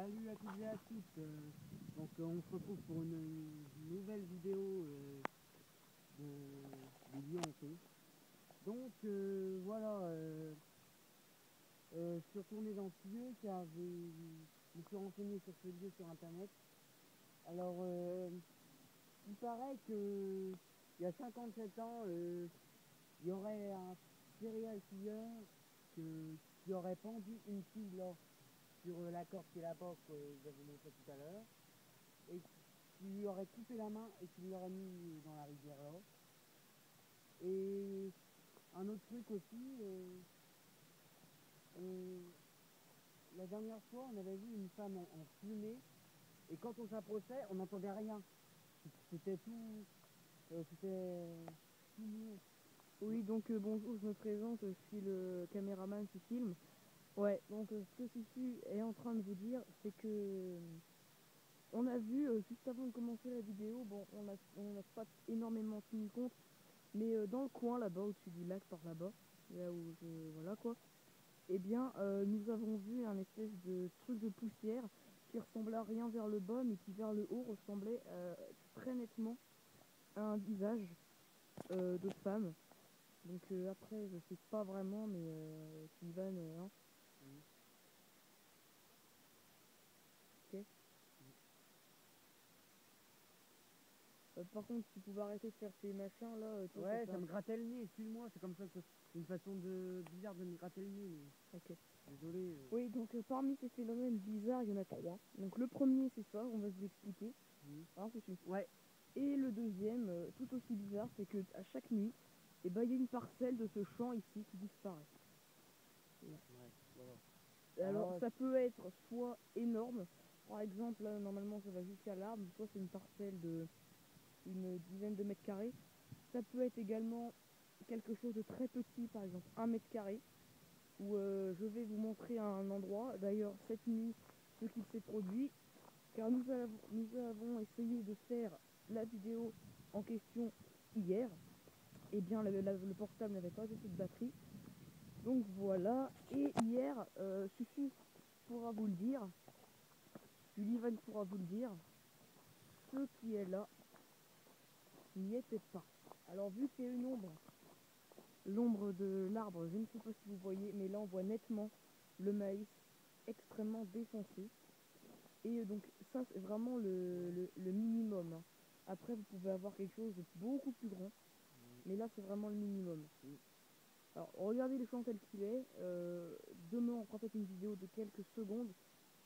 Salut à toutes et à toutes. On se retrouve pour une nouvelle vidéo de Lyonceau. Voilà, je suis retourné dans ce lieu car je me suis renseigné sur ce lieu sur internet. Alors, il paraît que il y a 57 ans, il y aurait un serial killer qui aurait pendu une fille là sur la corde qui est là-bas que je vous montrer tout à l'heure, et qui lui aurait coupé la main et qui l'aurait mis dans la rivière là. Et un autre truc aussi, la dernière fois on avait vu une femme en fumée, et quand on s'approchait on n'entendait rien. C'était tout, c'était tout muet. Oui, donc bonjour, je me présente, je suis le caméraman du film. Ouais, donc ce que Susu est en train de vous dire, c'est que on a vu, juste avant de commencer la vidéo, bon, on n'a pas énormément tenu compte, mais dans le coin là-bas, au-dessus du lac, par là-bas, là où voilà quoi, eh bien, nous avons vu un espèce de truc de poussière qui ressemblait à rien vers le bas, mais qui vers le haut ressemblait très nettement à un visage de femme. Donc après, je sais pas vraiment, mais Sylvain, hein. Ok. Par contre, tu pouvais arrêter de faire tes machins là, toi, Ouais, c'est ça me grattait le nez, excuse-moi, c'est comme ça que c'est une façon bizarre de me gratter le nez, mais Ok. désolé. Oui, donc parmi ces phénomènes bizarres, il y en a trois. Donc le premier, c'est ça, on va vous l'expliquer. Hein, c'est celui. Ouais, Et le deuxième, tout aussi bizarre, c'est que à chaque nuit, eh ben, il y a une parcelle de ce champ ici qui disparaît. ouais, voilà. Alors, Alors, ça peut être soit énorme, par exemple, là, normalement, ça va jusqu'à l'arbre, soit c'est une parcelle de une dizaine de mètres carrés. Ça peut être également quelque chose de très petit, par exemple 1 mètre carré, où je vais vous montrer un endroit. D'ailleurs, cette nuit, ce qui s'est produit, car nous avons essayé de faire la vidéo en question hier, et bien le portable n'avait pas assez de batterie. Donc voilà, et hier, Susu pourra vous le dire, Sullivan pourra vous le dire, ce qui est là n'y était pas. Alors vu qu'il y a une ombre, l'ombre de l'arbre, je ne sais pas si vous voyez, mais là on voit nettement le maïs extrêmement défoncé. Et donc ça c'est vraiment le minimum, hein. Après vous pouvez avoir quelque chose de beaucoup plus grand, mais là c'est vraiment le minimum. Alors regardez le champ tel qu'il est. Demain on fera peut-être une vidéo de quelques secondes,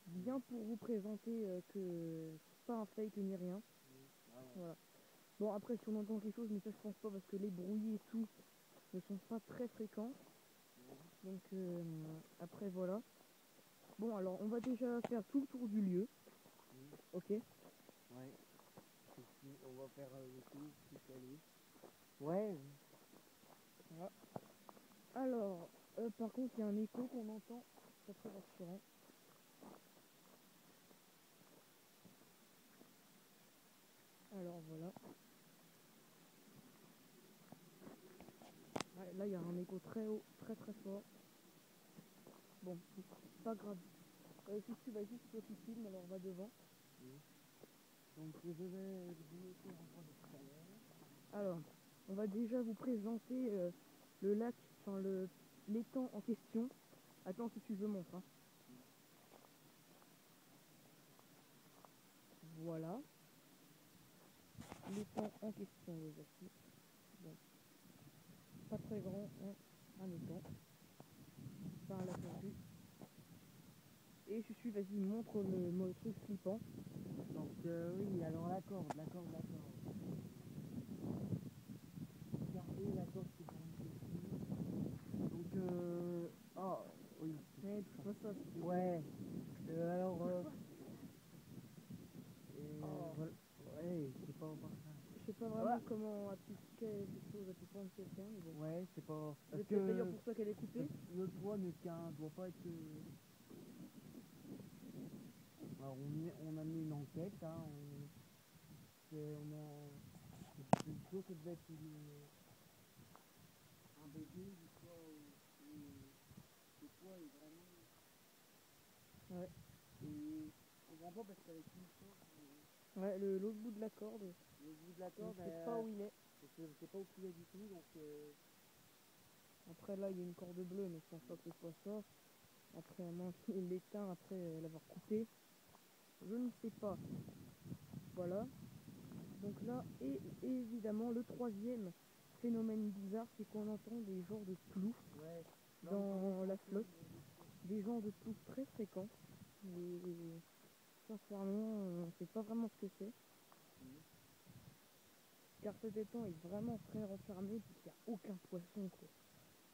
bien pour vous présenter que c'est pas un fake ni rien. Voilà. Bon après si on entend quelque chose, mais ça je pense pas parce que les bruits et tout ne sont pas très fréquents. Donc après voilà. Bon alors on va déjà faire tout le tour du lieu. Ok. ouais, on va faire le tour, tout aller. Ouais, Voilà. Alors par contre il y a un écho qu'on entend, c'est pas très rassurant. Alors voilà. Ouais, là il y a un écho très haut, très très fort. Bon, c'est pas grave. Si tu vas juste toi qui filmes, alors on va devant. donc je vais vous montrer encore de tout à l'heure. Alors, on va déjà vous présenter le lac, enfin l'étang en question. Attends si tu veux montre, hein. Voilà. L'étang en question, les amis. Bon, pas très grand, hein, un étang. Pas un lac non plus. Et je suis, vas-y, montre le truc flippant. Donc oui, alors la corde. Regardez la corde qui est branchée ici. Donc oh oui. Ouais, touche pas ça, c'est Ouais. Alors oh. voilà. Ouais, c'est pas par ça. Je sais pas vraiment comment quelle chose a pu prendre quelqu'un, mais bon. Ouais, c'est pas. Parce C'est peut-être d'ailleurs que pour ça qu'elle est coupée. le poids ne tient, doit pas être. Alors on a mené une enquête, hein. On a. C'est sûr que ça devait être un bébé, du poids, le poids est vraiment. Ouais. Et comprends pas parce qu'avec une corde, Ouais, l'autre bout de la corde, le bout de la je ne corde, sais pas où il est. je sais pas où il est du tout, donc Après là, il y a une corde bleue, mais je pense pas que ce soit ça. Après, à moins qu'il l'éteint après l'avoir coupé. Je ne sais pas. Voilà. Donc là, et évidemment, le troisième phénomène bizarre, c'est qu'on entend des genres de plouf ouais. dans la flotte. Des genres de plouf très fréquents. Mais sincèrement, on ne sait pas vraiment ce que c'est. Car cet étang est vraiment très renfermé, puisqu'il n'y a aucun poisson, quoi.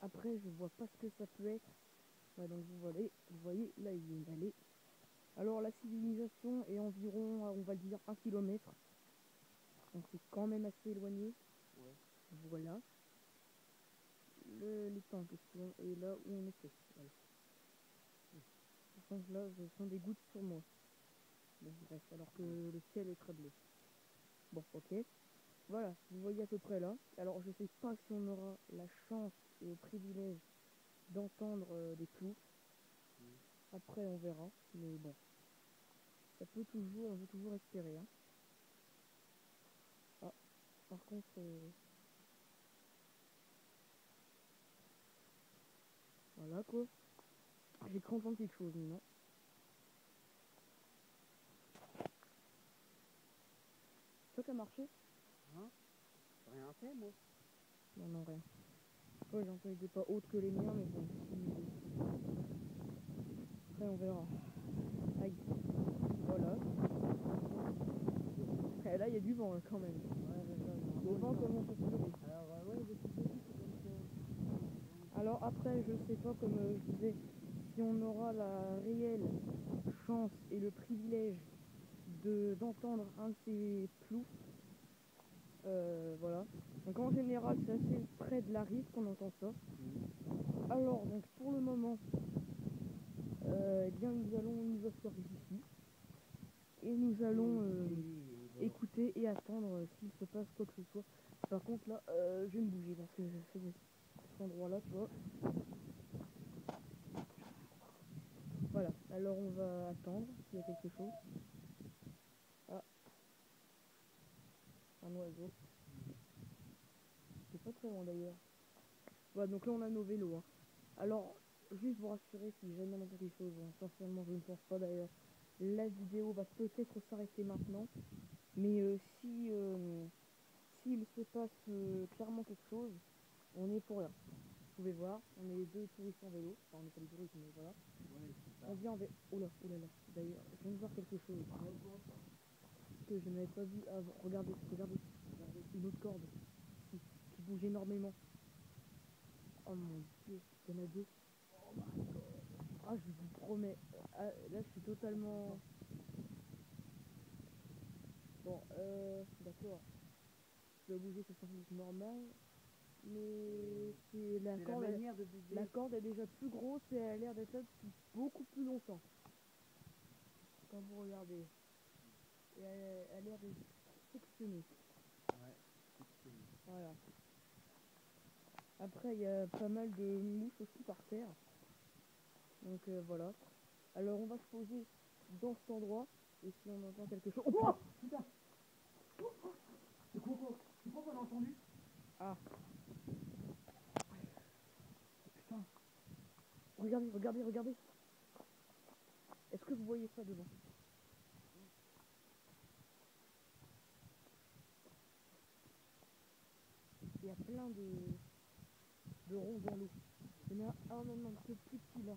Après, je vois pas ce que ça peut être. Ouais, donc vous voyez, là il y a une allée. Alors la civilisation est environ, on va dire, 1 kilomètre. Donc c'est quand même assez éloigné. Ouais. Voilà. L'étang en question est là où on était. Voilà. Par contre là, je sens des gouttes sur moi. Bon, bref, alors que le ciel est très bleu. Bon, ok. Voilà, vous voyez à peu près là. Alors je sais pas si on aura la chance et le privilège d'entendre des clous. Après on verra. Mais bon. Ça peut toujours, on peut toujours espérer. Hein. Ah, par contre, voilà quoi. J'ai cru entendre quelque chose, mais non. Ça, ça a marché? Hein? J'ai rien fait, moi. Non, non, rien. Ouais, j'en étaient pas hautes que les miens, mais bon. Après, on verra. Aïe. Voilà. Et là, il y a du vent, là, quand même. Le vent commence à se lever. Alors, ouais, je suis dit, c'est comme ça. Alors, après, je sais pas, comme je disais, si on aura la réelle chance et le privilège d'entendre un de ces ploufs. Voilà. Donc en général, c'est assez près de la rive qu'on entend ça. Alors, donc pour le moment, eh bien, nous allons nous asseoir ici et nous allons écouter et attendre s'il se passe quoi que ce soit. Par contre, là, je vais me bouger parce que cet endroit-là, tu vois. Voilà. Alors, on va attendre s'il y a quelque chose. Ah, un oiseau. C'est pas très loin d'ailleurs. Voilà, donc là, on a nos vélos. Hein. Alors, juste vous rassurer, si jamais on entend quelque chose, bon, sincèrement, je ne pense pas d'ailleurs. La vidéo va peut-être s'arrêter maintenant, mais s'il se passe clairement quelque chose, on est pour rien. Vous pouvez voir, on est deux touristes en vélo, enfin on n'est pas des touristes, mais voilà. Ouais, c'est ça. On vient en vélo. Oh là, oh là là. D'ailleurs, je viens de voir quelque chose que je n'avais pas vu avant. Regardez, regardez, regardez, une autre corde qui bouge énormément. Oh mon dieu, il y en a deux. Ah, je vous promets, là je suis totalement... Bon, d'accord. Je dois bouger, c'est censé être normal. Mais c'est la C'est la corde, manière de bouger. la corde est déjà plus grosse et elle a l'air d'être là depuis beaucoup plus longtemps. Quand vous regardez. Et elle a l'air d'être sectionnée. Ouais, c'est Voilà. Après, il y a pas mal de mouches aussi par terre. Donc voilà. Alors on va se poser dans cet endroit. Et si on entend quelque chose... Oh putain. C'est quoi qu'on a entendu? Ah, Putain. regardez, regardez, regardez. Est-ce que vous voyez ça devant? Il y a plein de ronds dans l'eau. Il y en a un même un peu plus petit là.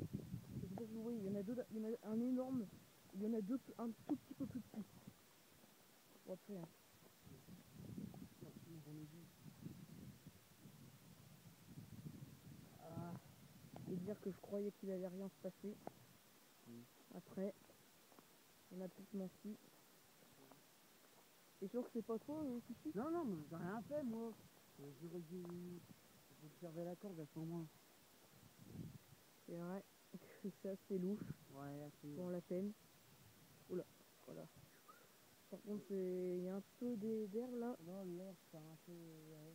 Je sais pas si vous voyez, il y en a deux, il y en a un énorme, il y en a deux un tout petit peu plus petit. Bon, après, hein. Ah, et dire que je croyais qu'il allait rien se passer. Après, on a plus menti. T'es sûr que c'est pas toi, Fifi? Non, non, mais j'ai rien fait, moi. J'aurais dû observer la corde à ce moment. C'est vrai que c'est assez louche Ouais, assez. pour la peine. Oula, voilà. Par contre, il y a un peu d'herbe là. Non, l'air, c'est un peu. Ouais.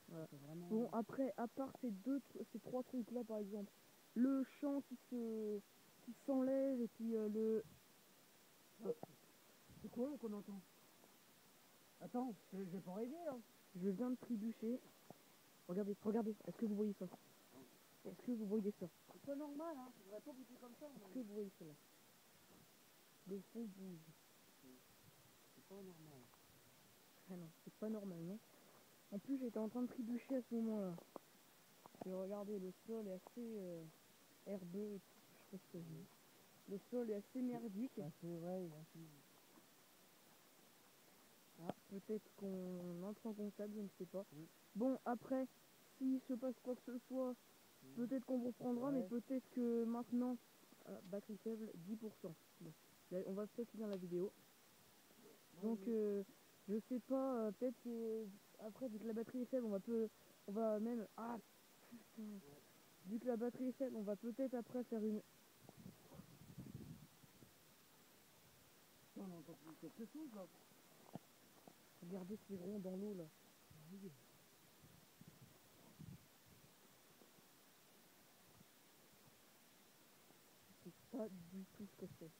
Voilà. C'est vraiment. Bon, après, à part ces trois trucs là, par exemple, le champ qui s'enlève et puis le... C'est quoi qu'on entend? Attends, je vais pas rêver là. Je viens de trébucher. Regardez, regardez, est-ce que vous voyez ça? Est-ce que vous voyez ça? C'est pas normal, hein. Je voudrais pas bouger comme ça. Est-ce que vous voyez ça là? Le fond bouge. C'est pas normal. Ah non, c'est pas normal, non? En plus, j'étais en train de trébucher à ce moment-là. Et regardez, le sol est assez herbeux et tout. Je sais pas si ça se dit. Le sol est assez merdique. Ah, c'est vrai, il a fait. Ah, peut-être qu'on entre en contact, je ne sais pas. Oui. Bon, après, s'il se passe quoi que ce soit, peut-être qu'on vous reprendra, mais Ouais. peut-être que maintenant, batterie faible, 10%. Bon, là, on va peut-être finir la vidéo. Donc, je sais pas, peut-être que après, vu que la batterie est faible, on va même, ah, putain, vu que la batterie est faible, on va peut-être après faire une, On entend quelque chose là. regardez ces ronds dans l'eau là. Je sais pas du tout ce que c'est.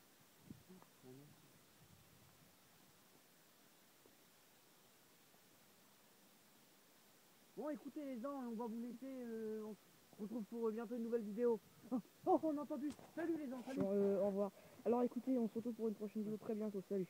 Bon, écoutez les gens, on va vous laisser. On se retrouve pour bientôt une nouvelle vidéo. Oh, oh, on a entendu. Salut les gens, salut. Au revoir. Alors écoutez, on se retrouve pour une prochaine vidéo très bientôt. Salut.